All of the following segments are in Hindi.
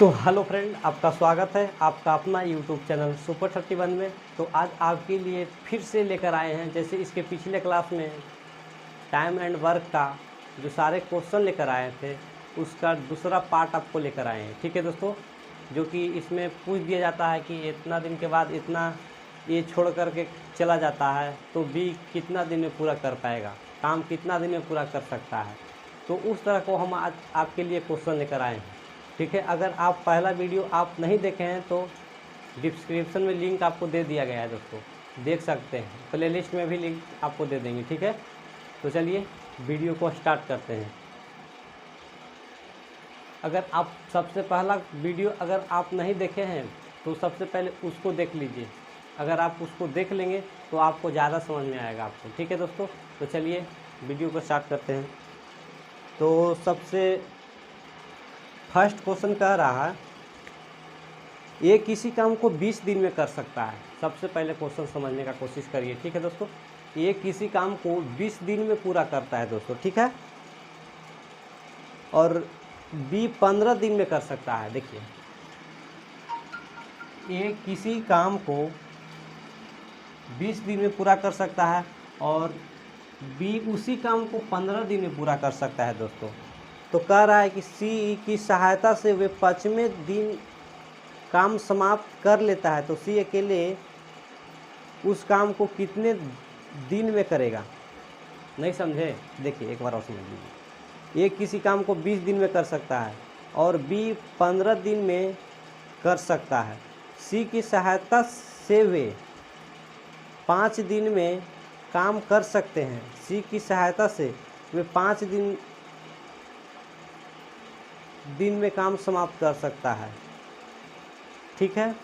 तो हेलो फ्रेंड, आपका स्वागत है आपका अपना यूट्यूब चैनल सुपर 31 में। तो आज आपके लिए फिर से लेकर आए हैं, जैसे इसके पिछले क्लास में टाइम एंड वर्क का जो सारे क्वेश्चन लेकर आए थे उसका दूसरा पार्ट आपको लेकर आए हैं। ठीक है दोस्तों, जो कि इसमें पूछ दिया जाता है कि इतना दिन के बाद इतना ये छोड़ करके चला जाता है तो बी कितना दिन में पूरा कर पाएगा, काम कितना दिन में पूरा कर सकता है। तो उस तरह को हम आज आपके लिए क्वेश्चन लेकर आए हैं। ठीक है, अगर आप पहला वीडियो आप नहीं देखे हैं तो डिस्क्रिप्शन में लिंक आपको दे दिया गया है दोस्तों, देख सकते हैं। प्लेलिस्ट में भी लिंक आपको दे देंगे। ठीक है, तो चलिए वीडियो को स्टार्ट करते हैं। अगर आप सबसे पहला वीडियो अगर आप नहीं देखे हैं तो सबसे पहले उसको देख लीजिए। अगर आप उसको देख लेंगे तो आपको ज़्यादा समझ में आएगा आपको। ठीक है दोस्तों, तो चलिए वीडियो को स्टार्ट करते हैं। तो सबसे फर्स्ट क्वेश्चन कह रहा है ये किसी काम को 20 दिन में कर सकता है। सबसे पहले क्वेश्चन समझने का कोशिश करिए। ठीक है दोस्तों, ये किसी काम को 20 दिन में पूरा करता है दोस्तों। ठीक है, और बी 15 दिन में कर सकता है। देखिए, ये किसी काम को 20 दिन में पूरा कर सकता है और बी उसी काम को 15 दिन में पूरा कर सकता है दोस्तों। तो कह रहा है कि सी की सहायता से वे 5वें दिन काम समाप्त कर लेता है। तो सी अकेले उस काम को कितने दिन में करेगा? नहीं समझे? देखिए एक बार और समझ लीजिए। ये किसी काम को 20 दिन में कर सकता है और बी 15 दिन में कर सकता है। सी की सहायता से वे 5 दिन में काम कर सकते हैं। सी की सहायता से वे 5 दिन में काम समाप्त कर सकता है। ठीक है,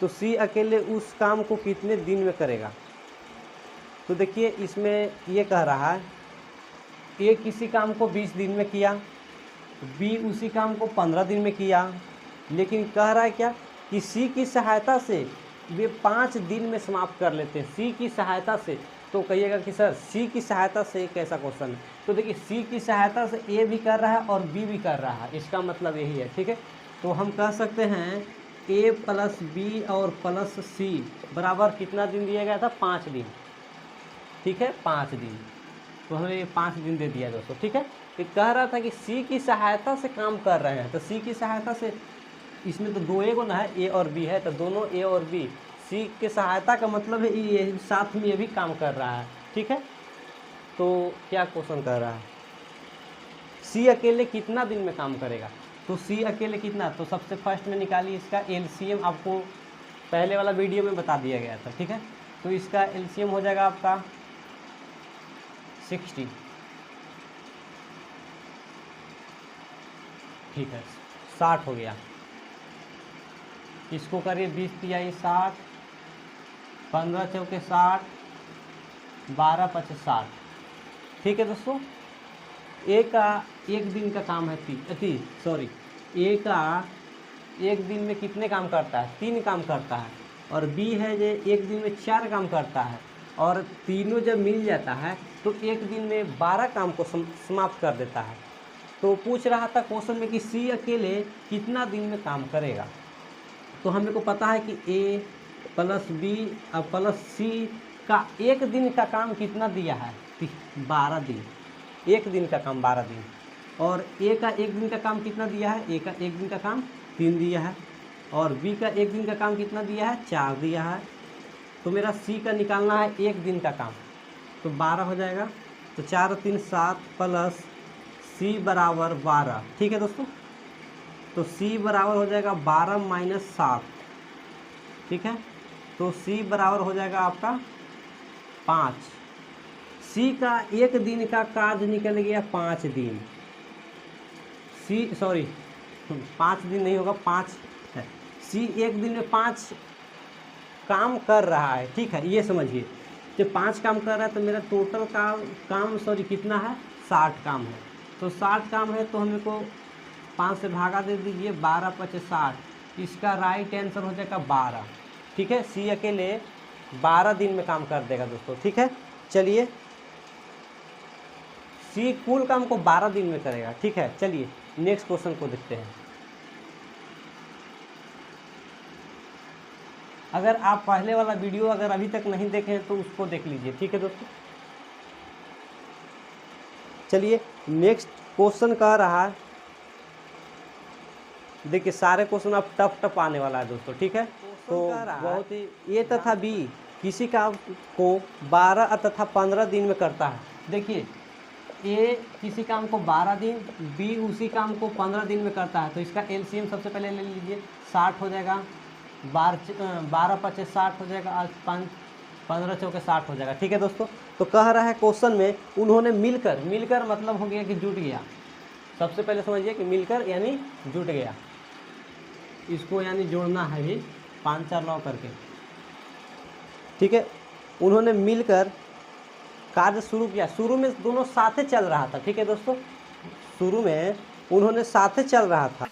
तो सी अकेले उस काम को कितने दिन में करेगा? तो देखिए इसमें ये कह रहा है ए किसी काम को 20 दिन में किया, बी उसी काम को 15 दिन में किया, लेकिन कह रहा है क्या कि सी की सहायता से वे 5 दिन में समाप्त कर लेते हैं। सी की सहायता से, तो कहिएगा कि सर सी की सहायता से कैसा क्वेश्चन है? तो देखिए सी की सहायता से ए भी कर रहा है और बी भी कर रहा है, इसका मतलब यही है। ठीक है, तो हम कह सकते हैं ए प्लस बी और प्लस सी बराबर कितना दिन दिया गया था? 5 दिन। ठीक है, 5 दिन। तो हमें ये 5 दिन दे दिया दोस्तों। ठीक है, ये कह रहा था कि सी की सहायता से काम कर रहे हैं। तो सी की सहायता से, इसमें तो 2 एगो ना है, ए और बी है, तो दोनों ए और बी सी के सहायता का मतलब है ये साथ में ये भी काम कर रहा है। ठीक है, तो क्या क्वेश्चन कर रहा है? सी अकेले कितना दिन में काम करेगा? तो सी अकेले कितना, तो सबसे फर्स्ट में निकालिए इसका एलसीएम। आपको पहले वाला वीडियो में बता दिया गया था। ठीक है, तो इसका एलसीएम हो जाएगा आपका 60। ठीक है, 60 हो गया। इसको करिए 20 तिहाई 60, 15 चौके 60, 12 पचे 60। ठीक है दोस्तों, ए का एक दिन का काम है ए का एक दिन में कितने काम करता है? 3 काम करता है। और बी है जो एक दिन में 4 काम करता है, और तीनों जब मिल जाता है तो एक दिन में 12 काम को समाप्त कर देता है। तो पूछ रहा था क्वेश्चन में कि सी अकेले कितना दिन में काम करेगा। तो हमें को पता है कि ए प्लस बी और प्लस सी का एक दिन का काम कितना दिया है? 12 दिन। एक दिन का काम 12 दिन। और ए का एक दिन का काम कितना दिया है? ए का एक दिन का काम 3 दिया है, और बी का एक दिन का काम कितना दिया है? 4 दिया है। तो मेरा सी का निकालना है एक दिन का काम, तो 12 हो जाएगा। तो 4 3 7 प्लस सी बराबर 12। ठीक है दोस्तों, तो सी बराबर हो जाएगा 12 माइनस 7। ठीक है, तो सी बराबर हो जाएगा आपका 5। सी का एक दिन का कार्य निकल गया 5 दिन। 5 दिन नहीं होगा, 5 है। सी एक दिन में 5 काम कर रहा है। ठीक है, ये समझिए, जब 5 काम कर रहा है तो मेरा टोटल काम कितना है? 60 काम है। तो 60 काम है तो हमें को 5 से भागा दे दीजिए, 12 पचे 60। इसका राइट आंसर हो जाएगा 12। ठीक है, सी अकेले 12 दिन में काम कर देगा दोस्तों। ठीक है, चलिए सी कुल काम को 12 दिन में करेगा। ठीक है, चलिए नेक्स्ट क्वेश्चन को देखते हैं। अगर आप पहले वाला वीडियो अगर अभी तक नहीं देखे हैं तो उसको देख लीजिए, ठीक है दोस्तों। चलिए नेक्स्ट क्वेश्चन कह रहा है, देखिए सारे क्वेश्चन अब टफ आने वाला है दोस्तों, ठीक है। तो बहुत ही ए तथा बी किसी काम को 12 तथा 15 दिन में करता है। देखिए ए किसी काम को 12 दिन, बी उसी काम को 15 दिन में करता है, तो इसका एलसीएम सबसे पहले ले लीजिए, 60 हो जाएगा, 12 पचे 60 हो जाएगा, आज 15 चौके 60 हो जाएगा, ठीक है दोस्तों। तो कह रहा है क्वेश्चन में उन्होंने मिलकर मतलब हो गया कि जुट गया। सबसे पहले समझिए कि मिलकर यानी जुट गया, इसको यानी जोड़ना है भी 5 4 9 करके, ठीक है। उन्होंने मिलकर कार्य शुरू किया। शुरू में दोनों साथे चल रहा था, ठीक है दोस्तों, शुरू में उन्होंने साथे चल रहा था।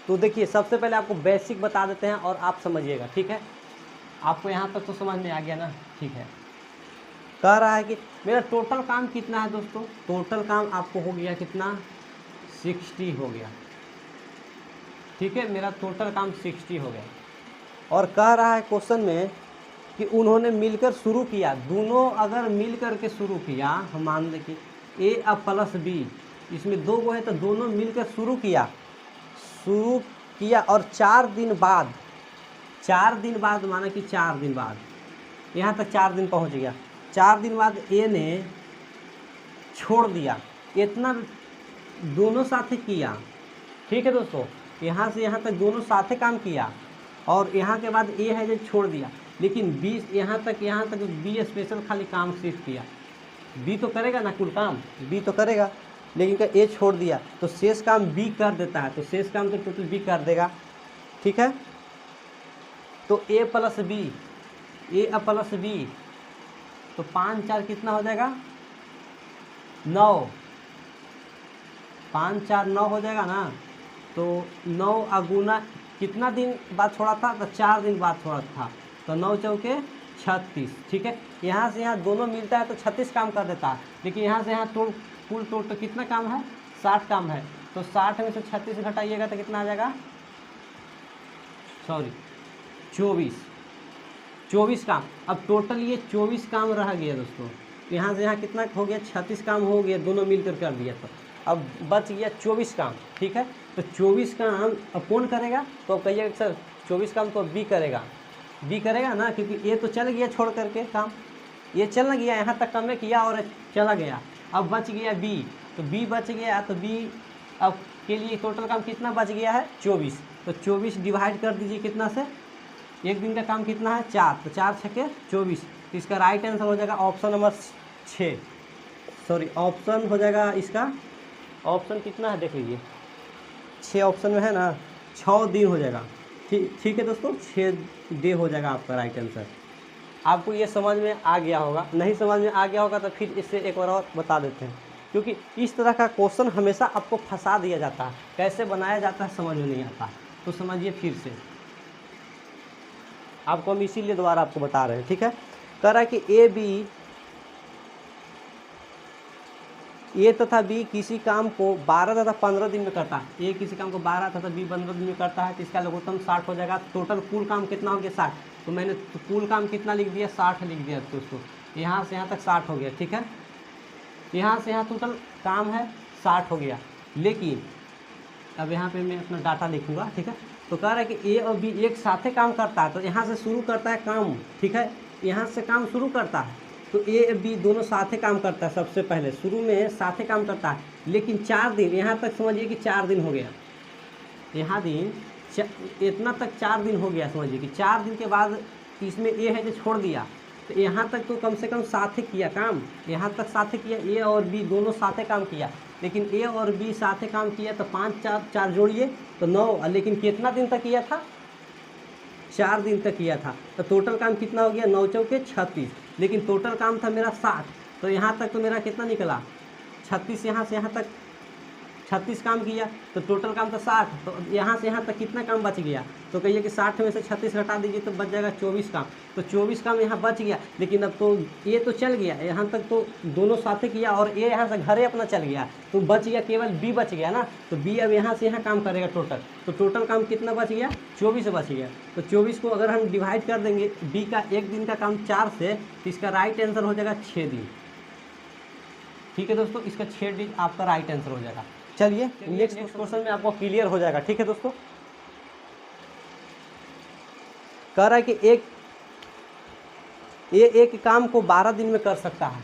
तो देखिए सबसे पहले आपको बेसिक बता देते हैं और आप समझिएगा, ठीक है। आपको यहाँ तक तो समझ में आ गया ना, ठीक है। कह रहा है कि मेरा टोटल काम कितना है दोस्तों, टोटल काम आपको हो गया कितना, 60 हो गया, ठीक है। मेरा टोटल काम 60 हो गया। और कह रहा है क्वेश्चन में कि उन्होंने मिलकर शुरू किया। दोनों अगर मिल करके शुरू किया, हम मान लें कि ए अब प्लस बी, इसमें 2 गो है तो दोनों मिलकर शुरू किया और 4 दिन बाद माना कि 4 दिन बाद, यहाँ तक 4 दिन पहुँच गया। 4 दिन बाद ए ने छोड़ दिया। इतना दोनों साथे किया, ठीक है दोस्तों, यहाँ से यहाँ तक दोनों साथे काम किया और यहाँ के बाद ए है जो छोड़ दिया। लेकिन बी यहाँ तक बी स्पेशल खाली काम सिर्फ किया। बी तो करेगा ना कुल काम, बी तो करेगा, लेकिन ए छोड़ दिया तो शेष काम बी कर देता है, तो शेष काम तो टोटल बी कर देगा, ठीक है। तो ए प्लस बी तो 5 4 कितना हो जाएगा, 9, 5 4 9 हो जाएगा ना। तो 9 अगुना कितना दिन बाद छोड़ा था, तो 4 दिन बाद छोड़ा था, तो 9 चौके 36, ठीक है। यहाँ से यहाँ दोनों मिलता है तो 36 काम कर देता है, लेकिन यहाँ से यहाँ कुल टोटल कितना काम है, 60 काम है। तो 60 में से 36 घटाइएगा तो कितना आ जाएगा, 24 काम। अब टोटल ये 24 काम रह गया दोस्तों। यहाँ से यहाँ कितना हो गया, 36 काम हो गया, दोनों मिलकर कर दिया, तो अब बच गया 24 काम, ठीक है। तो 24 काम अब कौन करेगा, तो अब कहिएगा सर 24 काम तो बी करेगा ना, क्योंकि ये तो चल गया छोड़ करके काम, ये चल गया, यहाँ तक काम में किया और चला गया। अब बच गया बी, तो बी बच गया, तो बी अब के लिए टोटल काम कितना बच गया है, 24। तो 24 डिवाइड कर दीजिए कितना से, एक दिन का काम कितना है, 4, तो 4 छके 24। तो इसका राइट आंसर हो जाएगा ऑप्शन नंबर 6, सॉरी ऑप्शन हो जाएगा इसका, ऑप्शन कितना है देख लीजिए, 6 ऑप्शन में है ना, 6 दिन हो जाएगा, ठीक है दोस्तों, 6 डे हो जाएगा आपका राइट आंसर। आपको ये समझ में आ गया होगा, नहीं समझ में आ गया होगा तो फिर इससे एक बार और बता देते हैं, क्योंकि इस तरह का क्वेश्चन हमेशा आपको फंसा दिया जाता है, कैसे बनाया जाता है समझ में नहीं आता। तो समझिए फिर से, आपको हम इसीलिए दोबारा आपको बता रहे हैं, ठीक है। कह रहा है कि ए तथा बी किसी काम को 12 तथा 15 दिन में करता है। ए किसी काम को 12 तथा बी 15 दिन में करता है, तो इसका लघुत्तम 60 हो जाएगा। टोटल कुल काम कितना हो गया, 60। तो मैंने कुल काम कितना लिख दिया, 60 लिख दिया दोस्तों। यहाँ से यहाँ तक 60 हो गया, ठीक है। यहाँ से यहाँ टोटल काम है 60 हो गया, लेकिन अब यहाँ पे मैं अपना डाटा लिखूँगा, ठीक है। तो कह रहा है कि ए और बी एक साथे काम करता है, तो यहाँ से शुरू करता है काम, ठीक है, यहाँ से काम शुरू करता है, तो ए बी दोनों साथे काम करता है। सबसे पहले शुरू में साथे काम करता है, लेकिन 4 दिन, यहाँ तक समझिए कि 4 दिन हो गया, यहाँ दिन इतना तक 4 दिन हो गया, समझिए कि 4 दिन के बाद इसमें ए है जो छोड़ दिया, तो यहाँ तक तो कम से कम साथे किया काम, यहाँ तक साथे किया, ए और बी दोनों साथे काम किया, लेकिन ए और बी साथे काम किया तो 5 4 जोड़िए तो 9, लेकिन कितना दिन तक किया था, 4 दिन तक किया था। तो टोटल काम कितना हो गया, 9 चौके 36, लेकिन टोटल काम था मेरा 60, तो यहाँ तक तो मेरा कितना निकला, 36 यहाँ से यहाँ तक 36 काम किया तो टोटल काम था 60, तो यहाँ से यहाँ तक कितना काम बच गया, तो कहिए कि 60 में से 36 घटा दीजिए तो बच जाएगा 24 काम। तो 24 काम यहाँ बच गया, लेकिन अब तो ये तो चल गया यहाँ तक, तो दोनों साथे किया और ये यहाँ से घरे अपना चल गया, तो बच गया केवल बी बच गया ना। तो बी अब यहाँ से यहाँ काम करेगा टोटल, तो टोटल काम कितना बच गया, 24 बच गया। तो 24 को अगर हम डिवाइड कर देंगे बी का एक दिन का काम 4 से, तो इसका राइट आंसर हो जाएगा 6 दिन। ठीक है दोस्तों, इसका 6 दिन आपका राइट आंसर हो जाएगा। चलिए नेक्स्ट क्वेश्चन में आपको क्लियर हो जाएगा। ठीक है दोस्तों, कह रहा है कि एक काम को 12 दिन में कर सकता है,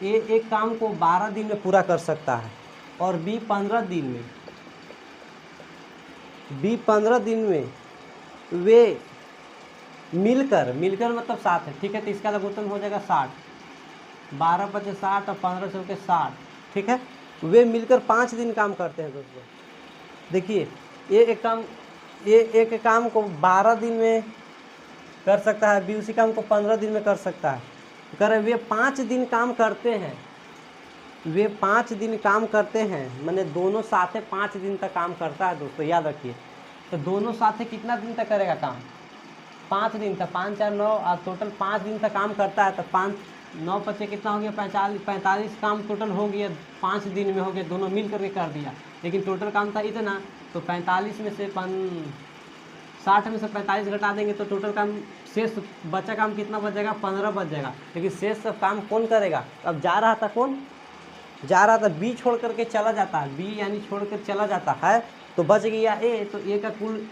एक काम को 12 दिन में पूरा कर सकता है, और बी 15 दिन में, वे मिलकर मतलब 7 है। ठीक है, तो इसका लघुत्तम हो जाएगा 60, 12 पचे 60 और 15 चौके 60। ठीक है, वे मिलकर 5 दिन काम करते हैं दोस्तों। देखिए ये एक काम को 12 दिन में कर सकता है, बी उसी काम को 15 दिन में कर सकता है। कह रहे वे 5 दिन काम करते हैं, वे 5 दिन काम करते हैं, मैंने दोनों साथे 5 दिन तक काम करता है दोस्तों, याद रखिए। तो दोनों साथे कितना दिन तक करेगा काम, 5 दिन तक, 5 4 9 और टोटल 5 दिन तक काम करता है। तो 5 9 पचे कितना हो गया, 45 काम टोटल हो गया, 5 दिन में हो गया, दोनों मिल करके कर दिया। लेकिन टोटल काम था इतना, तो 45 में से 60 में से 45 घटा देंगे तो टोटल काम शेष बचा काम कितना बच जाएगा, 15 बच जाएगा। लेकिन शेष सब काम कौन करेगा, अब जा रहा था कौन, जा रहा था बी, छोड़ करके चला जाता है, बी यानी छोड़ कर चला जाता है, तो बच गया ए। तो ए का कुल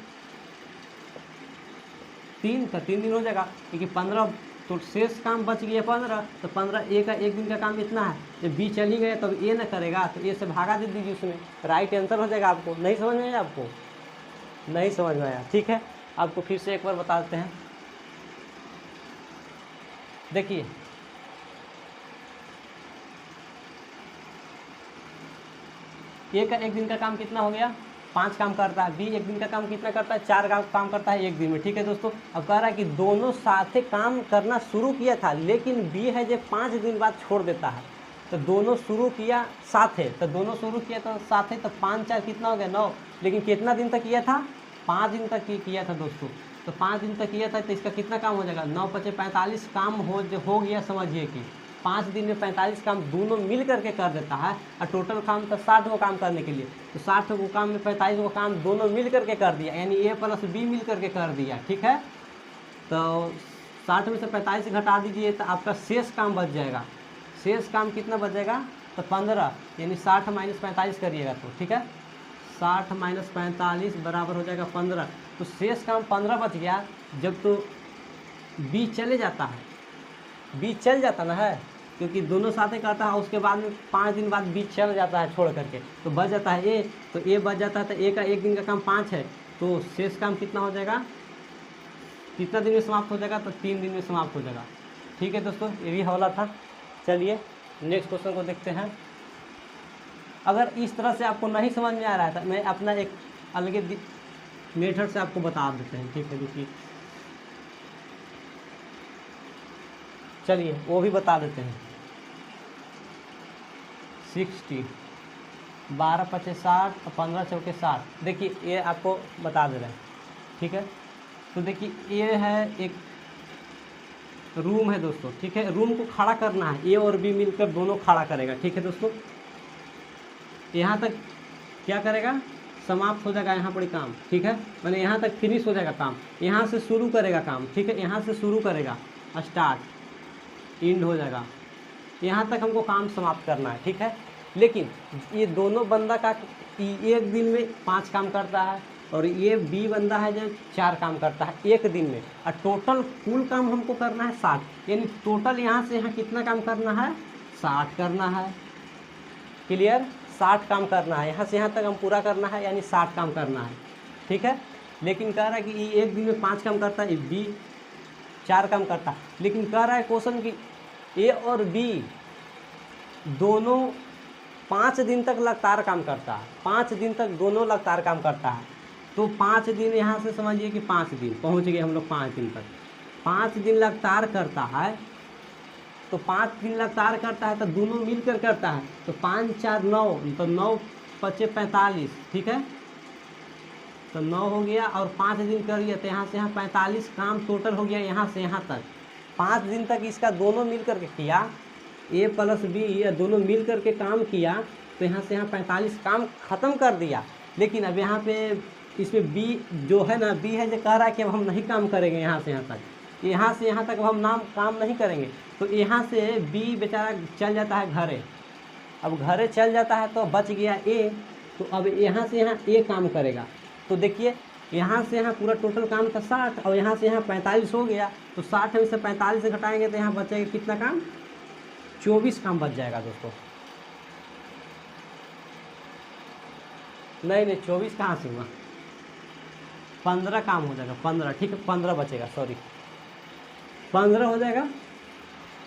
3 दिन हो जाएगा, क्योंकि 15 तो शेष काम बच गया 15, तो 15 ए का एक दिन का काम इतना है। जब बी चली गए तब ए न करेगा, तो ए से भागा दे दीजिए, उसमें राइट आंसर हो जाएगा। आपको नहीं समझ में आया, आपको नहीं समझ में आया, ठीक है, आपको फिर से एक बार बता देते हैं। देखिए ए का एक दिन का काम कितना हो गया, 5 काम करता है, बी एक दिन का काम कितना करता है, 4 काम करता है एक दिन में। ठीक है दोस्तों, अब कह रहा है कि दोनों साथे काम करना शुरू किया था, लेकिन बी है जो 5 दिन बाद छोड़ देता है। तो दोनों शुरू किया साथे, तो 5 4 कितना हो गया 9, लेकिन कितना दिन तक किया था, 5 दिन तक किया था दोस्तों। तो 5 दिन तक किया था, तो इसका कितना काम हो जाएगा, 9 पचे 45 काम हो गया। समझिए कि 5 दिन में 45 काम दोनों मिल करके कर देता है, और टोटल काम था 60 को काम करने के लिए। तो 60 को काम में 45 को काम दोनों मिल करके कर दिया, यानी ए प्लस बी मिल करके कर दिया। ठीक है, तो 60 में से 45 घटा दीजिए तो आपका शेष काम बच जाएगा। शेष काम कितना बच जाएगा, तो 15, यानी 60 माइनस 45 करिएगा तो, ठीक है, 60 माइनस 45 बराबर हो जाएगा 15। तो शेष काम 15 बच गया। जब तो बी चले जाता है, बी चल जाता ना है, क्योंकि दोनों साथे करता है, उसके बाद में 5 दिन बाद बी चल जाता है छोड़ करके, तो बच जाता है ए। तो ए बच जाता है, तो ए का एक दिन का काम 5 है, तो शेष काम कितना हो जाएगा, कितना दिन में समाप्त हो जाएगा, तो 3 दिन में समाप्त हो जाएगा। ठीक है दोस्तों, ये भी हवाला था। चलिए नेक्स्ट क्वेश्चन को देखते हैं। अगर इस तरह से आपको नहीं समझ में आ रहा था, मैं अपना एक अलग मेथड से आपको बता देते हैं। ठीक है, देखिए चलिए वो भी बता देते हैं। 60, 12 पचे 60 और 15 चौके 60। देखिए ये आपको बता दे रहे हैं। ठीक है, तो देखिए ये है एक रूम है दोस्तों। ठीक है, रूम को खड़ा करना है, ए और बी मिलकर दोनों खड़ा करेगा। ठीक है दोस्तों, यहाँ तक क्या करेगा, समाप्त हो जाएगा यहाँ पर काम। ठीक है, मैंने यहाँ तक फिनिश हो जाएगा काम, यहाँ से शुरू करेगा काम। ठीक है, यहाँ से शुरू करेगा, स्टार्ट एंड हो जाएगा, यहाँ तक हमको काम समाप्त करना है। ठीक है, लेकिन ये दोनों बंदा का एक दिन में 5 काम करता है, और ये बी बंदा है जो 4 काम करता है एक दिन में, और टोटल कुल काम हमको करना है 60, यानी टोटल यहाँ से यहाँ कितना काम करना है, 60 करना है। क्लियर, 60 काम करना है, यहाँ से यहाँ तक हम पूरा करना है, यानी 60 काम करना है। ठीक है, लेकिन कह रहा है कि ये एक दिन में 5 काम करता है, बी 4 काम करता है, लेकिन कह रहा है क्वेश्चन कि ए और बी दोनों 5 दिन तक लगातार काम करता है, 5 दिन तक दोनों लगातार काम करता है। तो 5 दिन यहाँ से समझिए कि 5 दिन पहुँच गए हम लोग 5 दिन तक, 5 दिन लगातार करता है। तो 5 दिन लगातार करता है, तो दोनों मिलकर करता है, तो 5 4 9, तो 9 बचे 45, ठीक है, तो 9 हो गया और 5 दिन कर लिया तो यहाँ से यहाँ 45 काम टोटल हो गया यहाँ से यहाँ तक। 5 दिन तक इसका दोनों मिल करके किया, ए प्लस बी या दोनों मिल करके काम किया, तो यहाँ से यहाँ 45 काम ख़त्म कर दिया। लेकिन अब यहाँ पे इसमें बी जो है ना, बी है जो कह रहा है कि अब हम नहीं काम करेंगे यहाँ से यहाँ तक, यहाँ से यहाँ तक हम काम नहीं करेंगे। तो यहाँ से बी बेचारा चल जाता है घरे, अब घरे चल जाता है तो बच गया ए, तो अब यहाँ से यहाँ ए काम करेगा। तो देखिए यहाँ से यहाँ पूरा टोटल काम था 60 और यहाँ से यहाँ 45 हो गया, तो 60 में से 45 से घटाएंगे तो यहाँ बचेगा कितना काम, 24 काम बच जाएगा दोस्तों। नहीं 24 कहाँ से हुआ, 15 काम हो जाएगा, 15, ठीक है 15 बचेगा, सॉरी 15 हो जाएगा।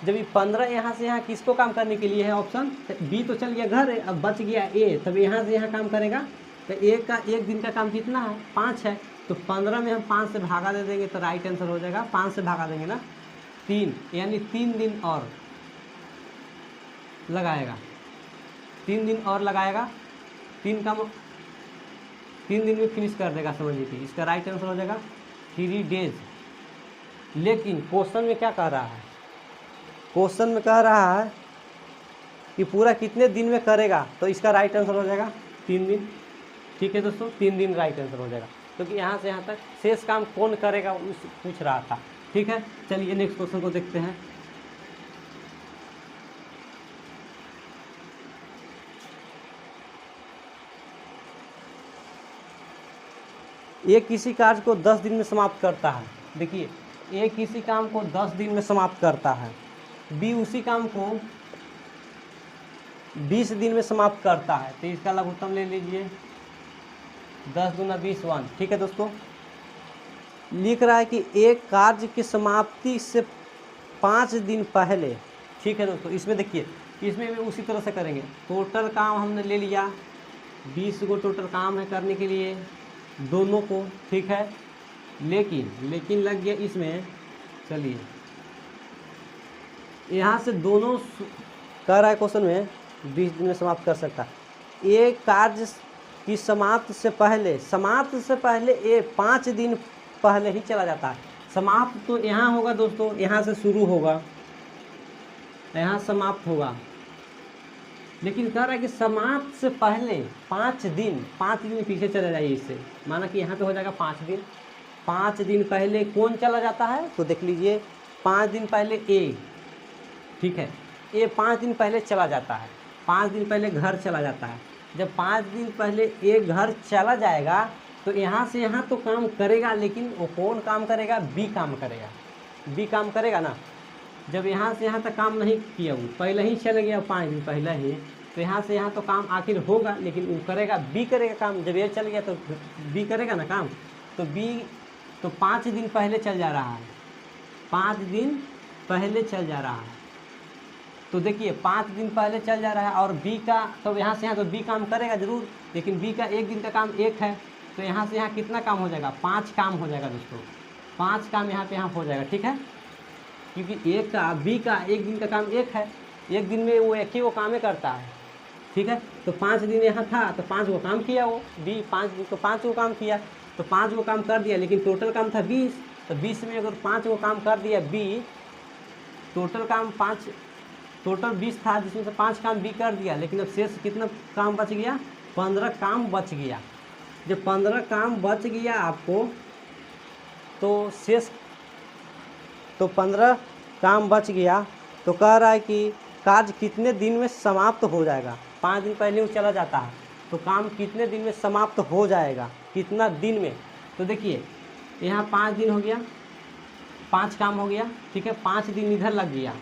जब ये 15 यहाँ से यहाँ किसको काम करने के लिए है ऑप्शन, तो बी तो चल गया घर है, अब बच गया ए, तब यहाँ से यहाँ काम करेगा। तो ए का एक दिन का काम कितना है, 5 है, तो 15 में हम 5 से भागा दे देंगे तो राइट आंसर हो जाएगा। 5 से भागा देंगे ना 3, यानी 3 दिन और लगाएगा, 3 दिन और लगाएगा, 3 दिन में फिनिश कर देगा, समझ लीजिए। इसका राइट आंसर हो जाएगा 3 डेज। लेकिन क्वेश्चन में क्या कह रहा है, क्वेश्चन में कह रहा है कि पूरा कितने दिन में करेगा, तो इसका राइट आंसर हो जाएगा 3 दिन, ठीक है दोस्तों, 3 दिन राइट आंसर हो जाएगा, क्योंकि यहाँ से यहाँ तक शेष काम कौन करेगा उस पूछ रहा था, ठीक है। चलिए नेक्स्ट क्वेश्चन को देखते हैं। ए किसी कार्य को 10 दिन में समाप्त करता है, देखिए ए किसी काम को 10 दिन में समाप्त करता है, बी उसी काम को 20 दिन में समाप्त करता है, तो इसका लघुत्तम ले लीजिए 10 दूना 20 1, ठीक है दोस्तों। लिख रहा है कि एक कार्य की समाप्ति से 5 दिन पहले, ठीक है दोस्तों। इसमें देखिए, इसमें भी उसी तरह से करेंगे, टोटल काम हमने ले लिया 20 को टोटल काम है करने के लिए दोनों को, ठीक है। लेकिन लग गया इसमें, चलिए यहाँ से दोनों कह रहा है क्वेश्चन में 20 दिन में समाप्त कर सकता है। एक कार्य की समाप्त से पहले ये 5 दिन पहले ही चला जाता है। समाप्त तो यहाँ होगा दोस्तों, यहाँ से शुरू होगा, यहाँ समाप्त होगा, लेकिन कह रहा है कि समाप्त से पहले 5 दिन पीछे चले जाइए इससे, माना कि यहाँ पे हो जाएगा 5 दिन। 5 दिन पहले कौन चला जाता है, तो देख लीजिए 5 दिन पहले ए, ठीक है, ये 5 दिन पहले चला जाता है, 5 दिन पहले घर चला जाता है। जब 5 दिन पहले ये घर चला जाएगा तो यहाँ से यहाँ तो काम करेगा, लेकिन वो कौन काम करेगा, बी काम करेगा, बी काम करेगा ना। जब यहाँ से यहाँ तक काम नहीं किया, वो पहले ही चले गया 5 दिन पहले ही, तो यहाँ से यहाँ तो काम आखिर होगा, लेकिन वो करेगा, बी करेगा काम। जब ये चल गया तो बी करेगा ना काम, तो बी तो 5 दिन पहले चल जा रहा है, 5 दिन पहले चल जा रहा है। तो देखिए 5 दिन पहले चल जा रहा है और बी का, तो यहाँ से यहाँ तो बी काम करेगा ज़रूर, लेकिन बी का एक दिन का काम 1 है, तो यहाँ से यहाँ कितना काम हो जाएगा, 5 काम हो जाएगा दोस्तों, 5 काम यहाँ पे यहाँ हो जाएगा, ठीक है। क्योंकि एक का बी का एक दिन का काम 1 है, एक दिन में वो एक ही वो काम करता है, ठीक है। तो 5 दिन यहाँ था तो 5 वो काम किया, वो बी 5 दिन तो 5 वो काम किया, तो 5 वो काम कर दिया, लेकिन टोटल काम था 20, तो 20 में अगर 5 वो काम कर दिया बी, टोटल काम 5, टोटल 20 था जिसमें से 5 काम बी कर दिया, लेकिन अब शेष कितना काम बच गया, 15 काम बच गया। जब 15 काम बच गया आपको, तो शेष तो 15 काम बच गया, तो कह रहा है कि कार्य कितने दिन में समाप्त हो जाएगा। 5 दिन पहले वो चला जाता है, तो काम कितने दिन में समाप्त हो जाएगा, कितना दिन में। तो देखिए यहाँ 5 दिन हो गया, 5 काम हो गया, ठीक है, 5 दिन इधर लग गया,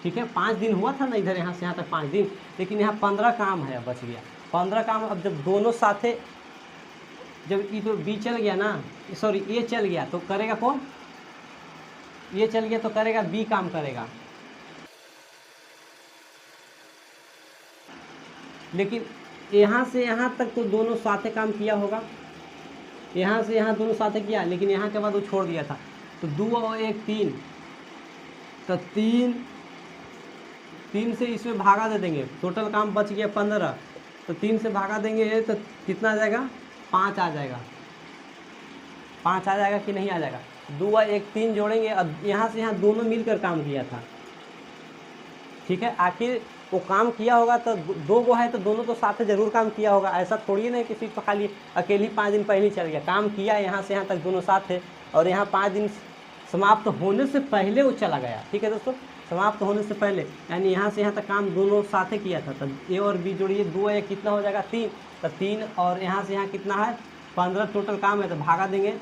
ठीक है, 5 दिन हुआ था ना इधर, यहाँ से यहाँ तक 5 दिन, लेकिन यहाँ 15 काम है, बच गया 15 काम। अब जब दोनों साथे, जब ये तो बी चल गया ना, सॉरी ए चल गया, तो करेगा कौन, ये चल गया तो करेगा बी काम करेगा। लेकिन यहाँ से यहाँ तक तो दोनों साथे काम किया होगा, यहाँ से यहाँ दोनों साथे किया, लेकिन यहाँ के बाद वो छोड़ दिया था, तो 2 और 1 3, तो 3 से इसमें भागा दे देंगे, टोटल काम बच गया 15, तो 3 से भागा देंगे तो कितना आ जाएगा, 5 आ जाएगा। 5 आ जाएगा कि नहीं आ जाएगा। 2 और 1 3 जोड़ेंगे, अब यहाँ से यहाँ दोनों मिलकर काम किया था, ठीक है। आखिर वो काम किया होगा तो 2 गो है तो दोनों तो साथ जरूर काम किया होगा। ऐसा थोड़ी नहीं किसी को खाली अकेली 5 दिन पहले चल गया, काम किया यहाँ से यहाँ तक दोनों साथ है, और यहाँ 5 दिन समाप्त होने से पहले वो चला गया, ठीक है दोस्तों। समाप्त होने से पहले यानी यहाँ से यहाँ तक काम दोनों साथ किया था। तब ए और बी जोड़िए, 2 या कितना हो जाएगा 3, तो 3 और यहाँ से यहाँ कितना है 15 टोटल काम है, तो भागा देंगे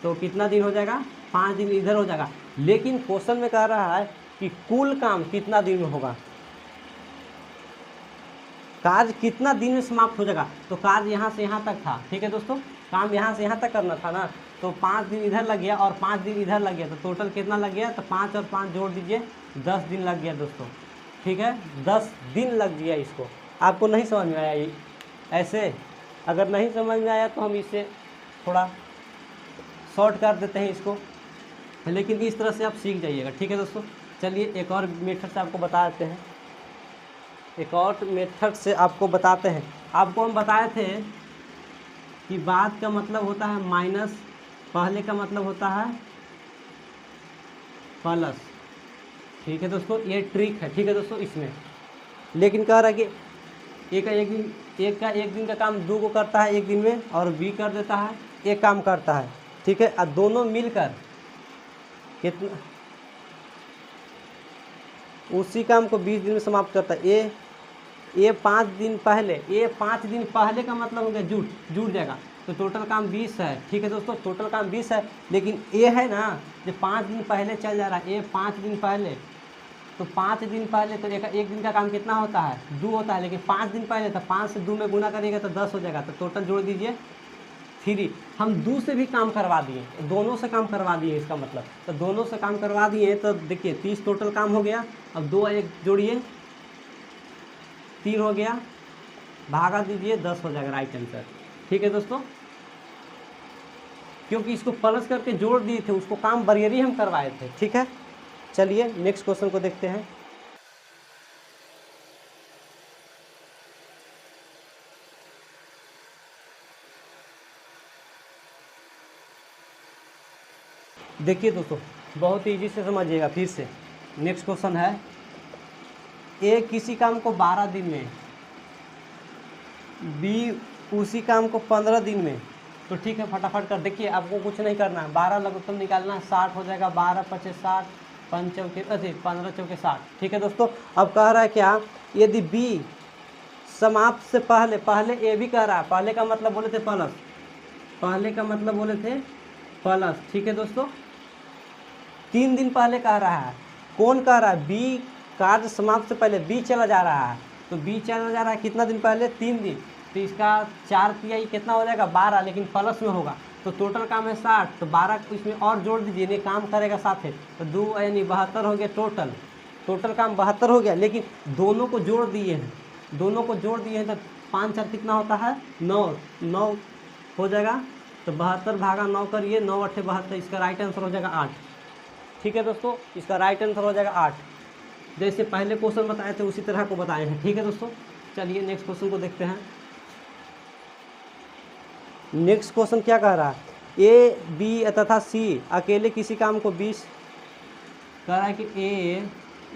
तो कितना दिन हो जाएगा, 5 दिन इधर हो जाएगा। लेकिन क्वेश्चन में कह रहा है कि कुल काम कितना दिन में होगा, कार्य कितना दिन में समाप्त हो जाएगा। तो कार्य यहाँ से यहाँ तक था, ठीक है दोस्तों, काम यहाँ से यहाँ तक करना था ना, तो 5 दिन इधर लग गया और 5 दिन इधर लग गया, तो टोटल कितना लग गया, तो 5 और 5 जोड़ दीजिए, 10 दिन लग गया दोस्तों, ठीक है। 10 दिन लग गया इसको। आपको नहीं समझ में आया ये? ऐसे अगर नहीं समझ में आया तो हम इसे थोड़ा शॉर्ट कर देते हैं इसको, लेकिन इस तरह से आप सीख जाइएगा, ठीक है दोस्तों। चलिए एक और मेथड से आपको बता देते हैं, एक और मेथड से आपको बताते हैं। आपको हम बताए थे कि बाद का मतलब होता है माइनस, पहले का मतलब होता है प्लस, ठीक है दोस्तों। ये ट्रिक है, ठीक है दोस्तों इसमें। लेकिन कह रहा है कि एक का एक दिन का काम 2 को करता है एक दिन में, और बी कर देता है एक काम करता है, ठीक है। और दोनों मिलकर कितना उसी काम को 20 दिन में समाप्त करता है। ये 5 दिन पहले, ये 5 दिन पहले का मतलब हो गया जुड़ जाएगा, तो टोटल काम 20 है, ठीक है दोस्तों। टोटल काम 20 है, लेकिन ये है ना जो 5 दिन पहले चल जा रहा है, ये 5 दिन पहले, तो 5 दिन पहले तो एक दिन का काम कितना होता है, 2 होता है, लेकिन 5 दिन पहले तो 5 से 2 में गुना करिएगा तो 10 हो जाएगा, तो टोटल जोड़ दीजिए 3। हम 2 से भी काम करवा दिए, दोनों से काम करवा दिए, इसका मतलब तो दोनों से काम करवा दिए, तो देखिए 30 टोटल काम हो गया। अब 2 और 1 जोड़िए, 3 हो गया, भागा दीजिए 10 हो जाएगा राइट आंसर, ठीक है दोस्तों। क्योंकि इसको प्लस करके जोड़ दिए थे, उसको काम बरियरी हम करवाए थे, ठीक है। चलिए नेक्स्ट क्वेश्चन को देखते हैं। देखिए दोस्तों बहुत इजी से समझिएगा फिर से। नेक्स्ट क्वेश्चन है, ए किसी काम को 12 दिन में, बी उसी काम को 15 दिन में, तो ठीक है फटाफट कर। देखिए आपको कुछ नहीं करना है, 12 लघुत्तम निकालना है, 60 हो जाएगा, 12 × 5 = 60, 5 चौके 15 चौके 60, ठीक है दोस्तों। अब कह रहा है क्या, यदि बी समाप्त से पहले ए भी कह रहा है, पहले का मतलब बोले थे प्लस, पहले का मतलब बोले थे प्लस, ठीक है दोस्तों। 3 दिन पहले कह रहा है, कौन कह रहा है, बी कार्य समाप्त से पहले बी चला जा रहा है, तो बी चला जा रहा है कितना दिन पहले, 3 दिन, तो इसका 4 तिहाई कितना हो जाएगा 12, लेकिन प्लस में होगा, तो टोटल काम है 60, तो 12 इसमें और जोड़ दीजिए, नहीं काम करेगा साथ है, तो 2 यानी 72 हो गया टोटल काम 72 हो गया। लेकिन दोनों को जोड़ दिए हैं, दोनों को जोड़ दिए हैं, तो 5 4 कितना होता है 9 हो जाएगा, तो 72 भागा 9 करिए, 9 8 72, इसका राइट आंसर हो जाएगा 8, ठीक है दोस्तों। इसका राइट आंसर हो जाएगा 8, जैसे पहले क्वेश्चन बताए थे उसी तरह को बताए हैं, ठीक है दोस्तों। चलिए नेक्स्ट क्वेश्चन को देखते हैं। नेक्स्ट क्वेश्चन क्या कह रहा है, ए बी तथा सी अकेले किसी काम को 20, कह रहा है कि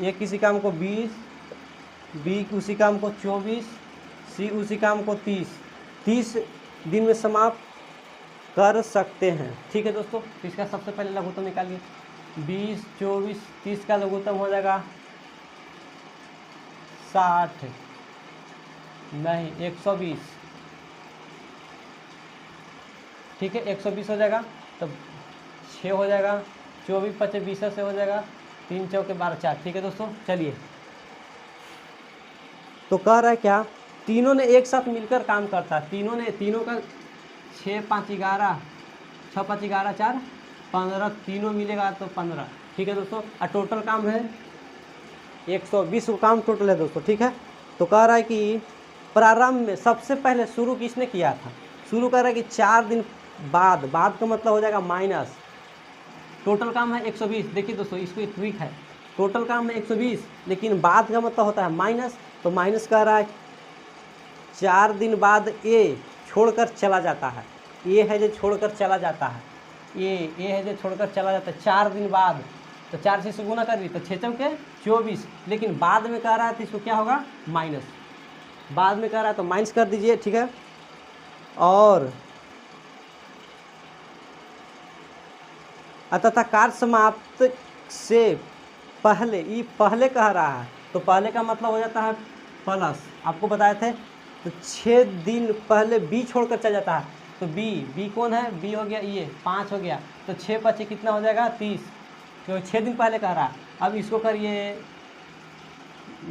ए किसी काम को 20, बी उसी काम को 24, सी उसी काम को 30 दिन में समाप्त कर सकते हैं, ठीक है दोस्तों। तो इसका सबसे पहले लघुत्तम निकालिए, 20 24 30 का लघुत्तम हो जाएगा 60 नहीं 120, ठीक है 120 हो जाएगा, तब 6 हो जाएगा, 24 25 20 से हो जाएगा, 3 चौके 12 4, ठीक है दोस्तों। चलिए तो कह रहा है क्या, तीनों ने एक साथ मिलकर काम करता है, तीनों का 6 5 11 6 5 11 4 15, तीनों मिलेगा तो 15, ठीक है दोस्तों। और टोटल काम है 120 काम टोटल है दोस्तों, ठीक है। तो कह रहा है कि प्रारंभ में सबसे पहले शुरू किसने किया था, शुरू कर रहा है कि 4 दिन बाद का मतलब हो जाएगा माइनस, टोटल काम है 120। देखिए दोस्तों इसको एक ट्रिक है, टोटल काम है 120, लेकिन बाद का मतलब होता है माइनस, तो माइनस कर रहा है 4 दिन बाद ए छोड़कर चला जाता है, ए है जो छोड़कर चला जाता है, ए है जो छोड़कर चला जाता है 4 दिन बाद, तो 4 से गुना कर दी तो 6 चौके 24, लेकिन बाद में कह रहा है तो इसको क्या होगा माइनस, बाद में कह रहा है तो माइनस कर दीजिए, ठीक है। और अतः कार्य समाप्त से पहले, ये पहले कह रहा है तो पहले का मतलब हो जाता है प्लस, आपको बताए थे, तो 6 दिन पहले बी छोड़कर चल जाता है, तो बी कौन है, बी हो गया ये 5 हो गया, तो 6 × 5 कितना हो जाएगा 30, क्योंकि 6 दिन पहले कह रहा है। अब इसको करिए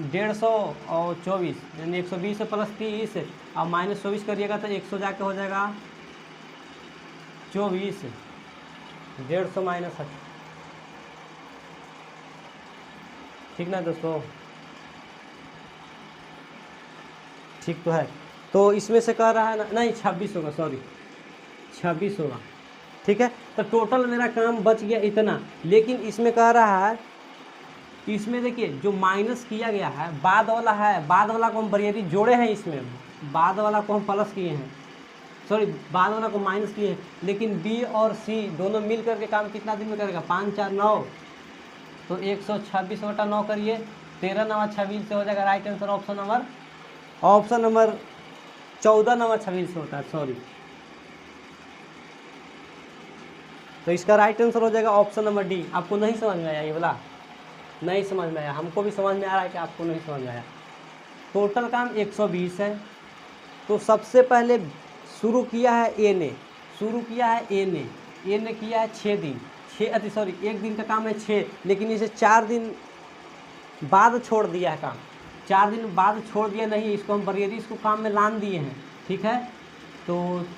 150 और 24 यानी 120 प्लस 30 और माइनस 24 करिएगा तो 100 जाके हो जाएगा 24, 150 माइनस 8, ठीक ना दोस्तों, ठीक तो है। तो इसमें से कह रहा है ना, नहीं 26 होगा, सॉरी 26 होगा, ठीक है। तो टोटल मेरा काम बच गया इतना, लेकिन इसमें कह रहा है, इसमें देखिए जो माइनस किया गया है बाद वाला है, बाद वाला को हम बरियरी जोड़े हैं, इसमें बाद वाला को हम प्लस किए हैं, सॉरी बाद वाला को माइनस किए हैं, लेकिन बी और सी दोनों मिल करके काम कितना दिन में करेगा 5 × 4 = 9, तो 126/9 करिए, 13 × 9 = 26 से हो जाएगा राइट आंसर ऑप्शन नंबर 14 × 9 = 26 होता है, सॉरी। तो इसका राइट आंसर हो जाएगा ऑप्शन नंबर डी। आपको नहीं समझ में आया ये वाला, नहीं समझ में आया, हमको भी समझ में आ रहा है कि आपको नहीं समझ में आया। टोटल काम 120 है, तो सबसे पहले शुरू किया है ए ने, ए ने किया है 6 दिन, 1 दिन का काम है 6, लेकिन इसे 4 दिन बाद छोड़ दिया है काम, 4 दिन बाद छोड़ दिया नहीं, इसको हम बरियरी इसको काम में लान दिए हैं, ठीक है। तो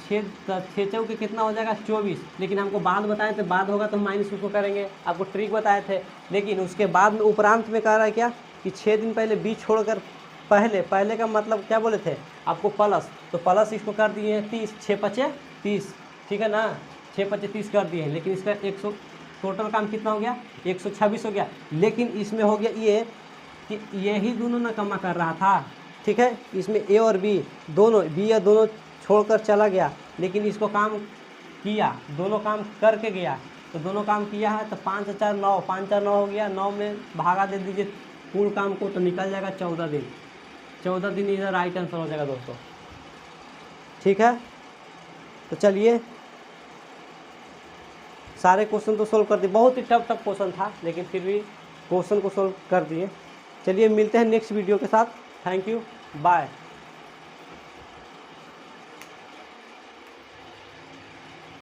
6 चौके कितना हो जाएगा 24, लेकिन हमको बाद बताए थे, बाद होगा तो माइनस उसको करेंगे, आपको ट्रिक बताए थे, लेकिन उसके बाद में उपरांत में कह रहा है क्या कि 6 दिन पहले बी छोड़कर पहले का मतलब क्या बोले थे आपको प्लस, तो प्लस इसको कर दिए हैं 30, 6 × 5 = 30, ठीक है ना, 6 × 5 = 30 कर दिए हैं, लेकिन इसका 100 टोटल काम कितना हो गया 126 हो गया, लेकिन इसमें हो गया ये कि यही दोनों ना कमा कर रहा था, ठीक है। इसमें ए और बी दोनों, बी या दोनों छोड़कर चला गया, लेकिन इसको काम किया, दोनों काम करके गया, तो दोनों काम किया है, तो 5 × 4 = 9, 5 × 4 = 9 हो गया, 9 में भागा दे दीजिए पूर्ण काम को, तो निकल जाएगा 14 दिन, 14 दिन इधर राइट आंसर हो जाएगा दोस्तों, ठीक है। तो चलिए सारे क्वेश्चन तो सोल्व कर दिए, बहुत ही टफ क्वेश्चन था, लेकिन फिर भी क्वेश्चन को सोल्व कर दिए। चलिए मिलते हैं नेक्स्ट वीडियो के साथ, थैंक यू, बाय।